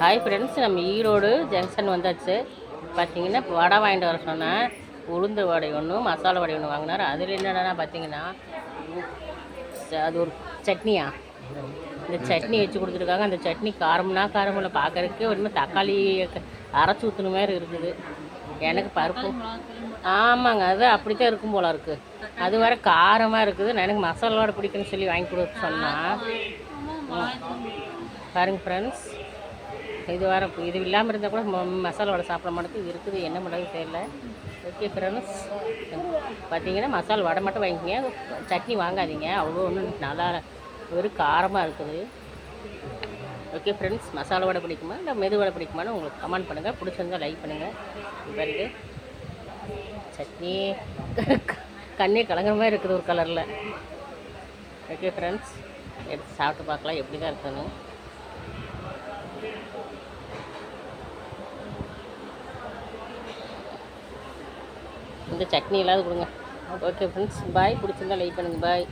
Hi friends, நம்ம Erode junction வந்தாச்சு. பார்த்தீங்கன்னா வடை வாங்கிட்டு வர சொன்னேன். உளுந்து வடை ஒன்று, மசாலா வடை ஒன்று வாங்கினார். அதில் என்னென்னா பார்த்தீங்கன்னா அது ஒரு சட்னியா, இந்த சட்னி வச்சு கொடுத்துருக்காங்க. அந்த சட்னி காரம்னா காரம் இல்லை, பார்க்குறதுக்கு ஒன்றுமே தக்காளி அரைச்சி ஊற்றுன மாதிரி இருக்குது. எனக்கு பருப்பு ஆமாங்க, அது அப்படி தான் இருக்கும் போல இருக்குது. அது வேறு காரமாக இருக்குது. நான் எனக்கு மசாலா வடை பிடிக்குன்னு சொல்லி வாங்கி கொடுக்க சொன்னால் பாருங்கள் ஃப்ரெண்ட்ஸ், இது வேறு இது இல்லாமல் இருந்தால் கூட மசாலா வடை சாப்பிட மாட்டேங்குது. இது இருக்குது, என்ன பண்ணுறது தெரியல. ஓகே ஃப்ரெண்ட்ஸ், பார்த்தீங்கன்னா மசாலா வடை மட்டும் வாங்கிக்கிங்க, சட்னி வாங்காதீங்க. அவ்வளோ ஒன்றும் நல்லா வெறும் காரமாக இருக்குது. ஓகே ஃப்ரெண்ட்ஸ், மசாலா வடை பிடிக்குமா இல்லை மெது வடை பிடிக்குமான்னு உங்களுக்கு கமெண்ட் பண்ணுங்கள். பிடிச்சிருந்தால் லைக் பண்ணுங்கள். பாருங்க சட்னி கண்ணே கலங்குற மாதிரி இருக்குது ஒரு கலரில். ஓகே ஃப்ரெண்ட்ஸ், எடுத்து சாப்பிட்டு பார்க்கலாம் எப்படி தான் இருக்குன்னு. இந்த சட்னி இல்லாத கொடுங்க. ஓகே ஃப்ரெண்ட்ஸ், பாய். பிடிச்சிருந்தா லைக் பண்ணுங்கள். பாய்.